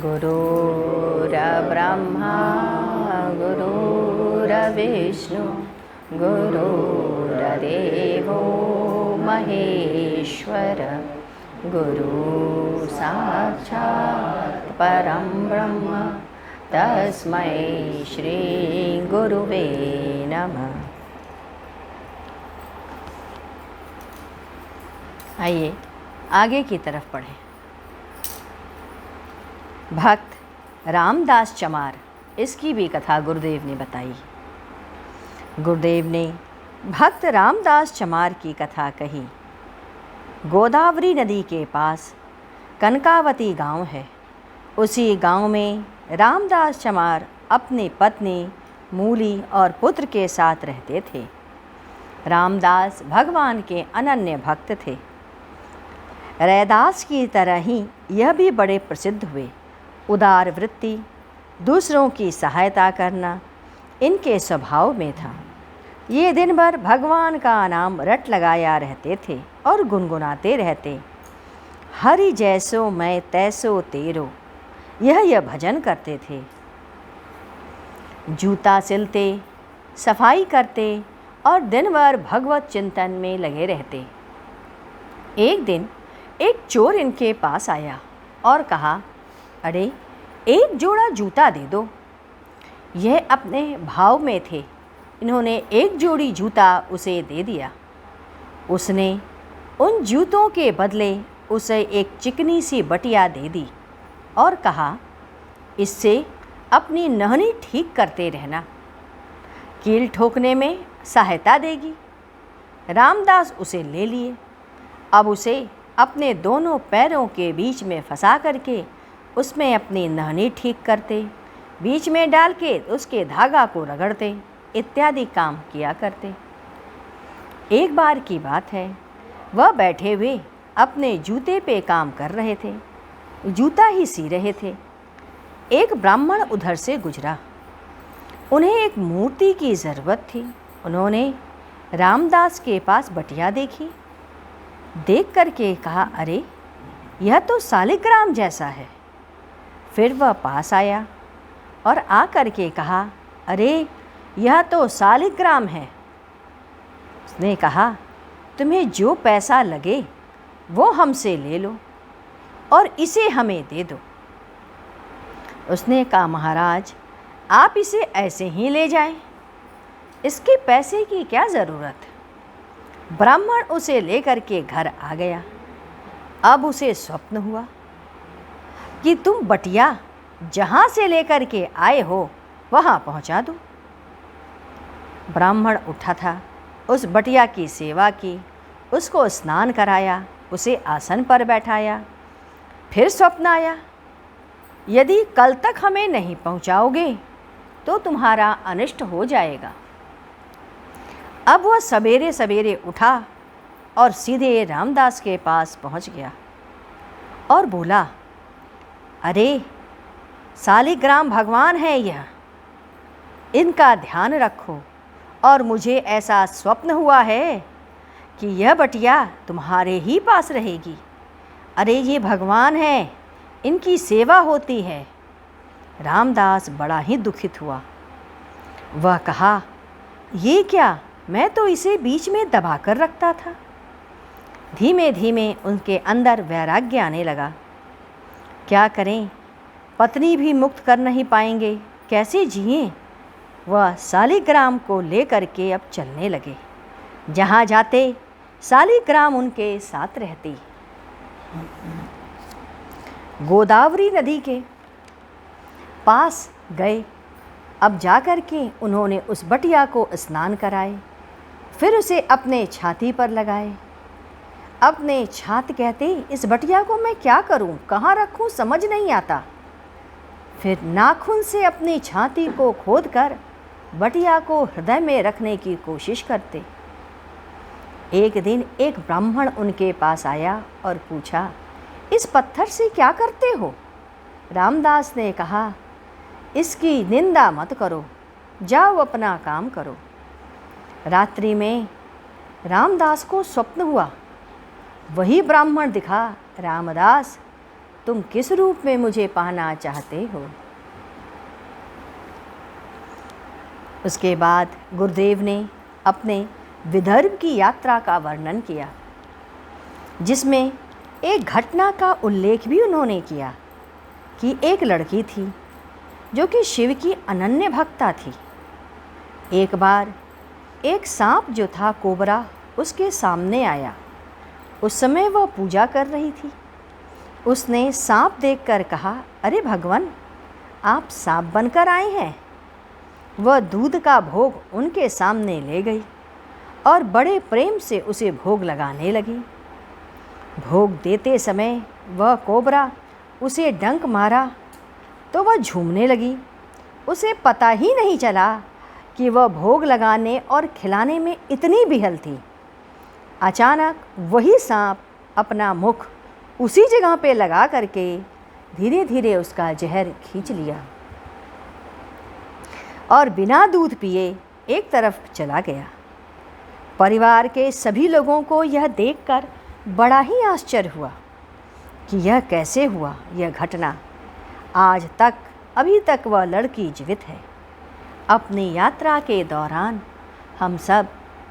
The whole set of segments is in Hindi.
गुरुर्ब्रह्मा गुरुर्विष्णु गुरुर्देवो महेश्वर गुरु साक्षात् परं ब्रह्म तस्मै श्री गुरुवे नमः। आइए आगे की तरफ पढ़ें। भक्त रामदास चमार, इसकी भी कथा गुरुदेव ने बताई। गुरुदेव ने भक्त रामदास चमार की कथा कही। गोदावरी नदी के पास कनकावती गांव है। उसी गांव में रामदास चमार अपनी पत्नी मूली और पुत्र के साथ रहते थे। रामदास भगवान के अनन्य भक्त थे। रैदास की तरह ही यह भी बड़े प्रसिद्ध हुए। उदार वृत्ति, दूसरों की सहायता करना इनके स्वभाव में था। ये दिन भर भगवान का नाम रट लगाया रहते थे और गुनगुनाते रहते। हरि जैसो मैं तैसो तेरो, यह भजन करते थे। जूता सिलते, सफाई करते और दिन भर भगवत चिंतन में लगे रहते। एक दिन एक चोर इनके पास आया और कहा, अरे एक जोड़ा जूता दे दो। यह अपने भाव में थे। इन्होंने एक जोड़ी जूता उसे दे दिया। उसने उन जूतों के बदले उसे एक चिकनी सी बटिया दे दी और कहा, इससे अपनी नहनी ठीक करते रहना, कील ठोकने में सहायता देगी। रामदास उसे ले लिए। अब उसे अपने दोनों पैरों के बीच में फंसा करके उसमें अपनी नहनी ठीक करते, बीच में डाल के उसके धागा को रगड़ते इत्यादि काम किया करते। एक बार की बात है, वह बैठे हुए अपने जूते पे काम कर रहे थे, जूता ही सी रहे थे। एक ब्राह्मण उधर से गुजरा। उन्हें एक मूर्ति की ज़रूरत थी। उन्होंने रामदास के पास बटिया देखी। देख करके कहा, अरे यह तो शालिग्राम जैसा है। फिर वह पास आया और आ करके कहा, अरे यह तो शालिग्राम है। उसने कहा, तुम्हें जो पैसा लगे वो हमसे ले लो और इसे हमें दे दो। उसने कहा, महाराज आप इसे ऐसे ही ले जाएं, इसके पैसे की क्या ज़रूरत। ब्राह्मण उसे लेकर के घर आ गया। अब उसे स्वप्न हुआ कि तुम बटिया जहाँ से लेकर के आए हो वहाँ पहुँचा दो। ब्राह्मण उठा था, उस बटिया की सेवा की, उसको स्नान कराया, उसे आसन पर बैठाया। फिर स्वप्न आया, यदि कल तक हमें नहीं पहुँचाओगे तो तुम्हारा अनिष्ट हो जाएगा। अब वह सवेरे सवेरे उठा और सीधे रामदास के पास पहुँच गया और बोला, अरे शालिग्राम भगवान है यह, इनका ध्यान रखो। और मुझे ऐसा स्वप्न हुआ है कि यह बटिया तुम्हारे ही पास रहेगी। अरे ये भगवान है, इनकी सेवा होती है। रामदास बड़ा ही दुखित हुआ। वह कहा, ये क्या, मैं तो इसे बीच में दबा कर रखता था। धीमे धीमे उनके अंदर वैराग्य आने लगा। क्या करें, पत्नी भी मुक्त कर नहीं पाएंगे, कैसे जिएं। वह शालिग्राम को लेकर के अब चलने लगे। जहाँ जाते शालिग्राम उनके साथ रहती। गोदावरी नदी के पास गए। अब जाकर के उन्होंने उस बटिया को स्नान कराए, फिर उसे अपने छाती पर लगाए। अपने छात कहते, इस बटिया को मैं क्या करूं, कहाँ रखूं, समझ नहीं आता। फिर नाखून से अपनी छाती को खोदकर बटिया को हृदय में रखने की कोशिश करते। एक दिन एक ब्राह्मण उनके पास आया और पूछा, इस पत्थर से क्या करते हो। रामदास ने कहा, इसकी निंदा मत करो, जाओ अपना काम करो। रात्रि में रामदास को स्वप्न हुआ। वही ब्राह्मण दिखा, रामदास तुम किस रूप में मुझे पाना चाहते हो। उसके बाद गुरुदेव ने अपने विदर्भ की यात्रा का वर्णन किया, जिसमें एक घटना का उल्लेख भी उन्होंने किया कि एक लड़की थी जो कि शिव की अनन्य भक्ता थी। एक बार एक सांप जो था कोबरा उसके सामने आया। उस समय वह पूजा कर रही थी। उसने सांप देखकर कहा, अरे भगवान, आप सांप बनकर आए हैं। वह दूध का भोग उनके सामने ले गई और बड़े प्रेम से उसे भोग लगाने लगी। भोग देते समय वह कोबरा उसे डंक मारा तो वह झूमने लगी। उसे पता ही नहीं चला कि वह भोग लगाने और खिलाने में इतनी बिहल थी। अचानक वही सांप अपना मुख उसी जगह पे लगा करके धीरे धीरे उसका जहर खींच लिया और बिना दूध पिए एक तरफ चला गया। परिवार के सभी लोगों को यह देखकर बड़ा ही आश्चर्य हुआ कि यह कैसे हुआ। यह घटना आज तक अभी तक वह लड़की जीवित है। अपनी यात्रा के दौरान हम सब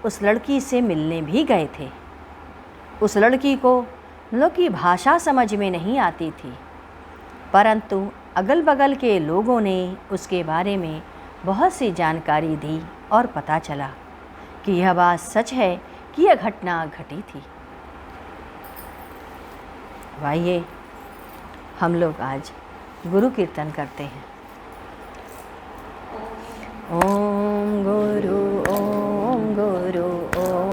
उस लड़की से मिलने भी गए थे। उस लड़की को लोगों की भाषा समझ में नहीं आती थी, परंतु अगल बगल के लोगों ने उसके बारे में बहुत सी जानकारी दी और पता चला कि यह बात सच है कि यह घटना घटी थी। आइए हम लोग आज गुरु कीर्तन करते हैं। ओम गुरु ओम गुरु ओम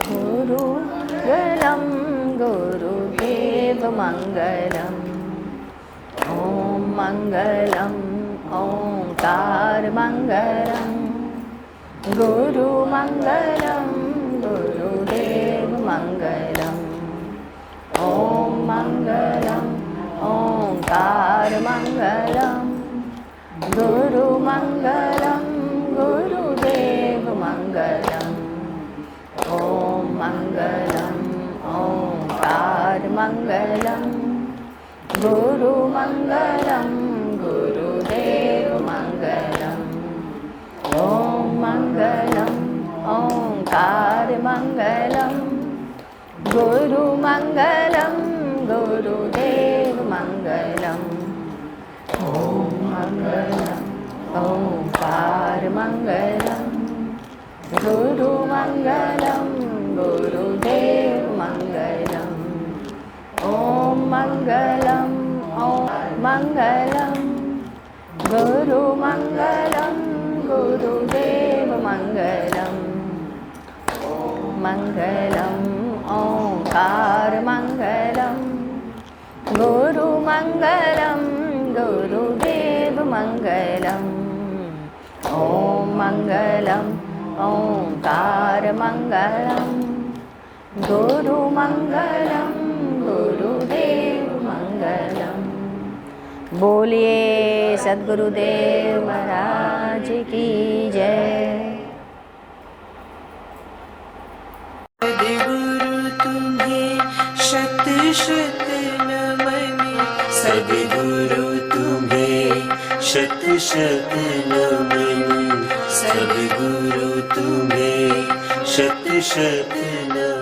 गुरु गलम गुरुदेव मंगलम। ओम मंगलम ओंकार मंगलम गुरु मंगलम गुरुदेव मंगलम। ओम मंगलम ओंकार मंगलम गुरु मंगलम गुरुदेव मंगलम। ओम मंगलम ओंकार मंगलम गुरु मंगलम गुरुदेव मंगलम। ओम मंगलम ओंकार मंगलम गुरु मंगलम गुरुदेव मंगलम। ओम मंगलम ओंकार मंगलम गुरु मंगलम गुरुदेव मंगलम। ओम मंगलम ओम मंगलम गुरु मंगलम गुरुदेव मंगलम। मंगलम ओंकार मंगलम गुरु मंगलम गुरुदेव मंगलम। ओम मंगलम ओंकार मंगलम गुरु मंगलम गुरुदेव मंगलम। बोलिए सद्गुरुदेव महाराज की जय। सद्गुरु तुम्हें शत शत नमन। सद्गुरु तुम्हें शत शत नमन। सद्गुरु तुम्हें शत शत नमन।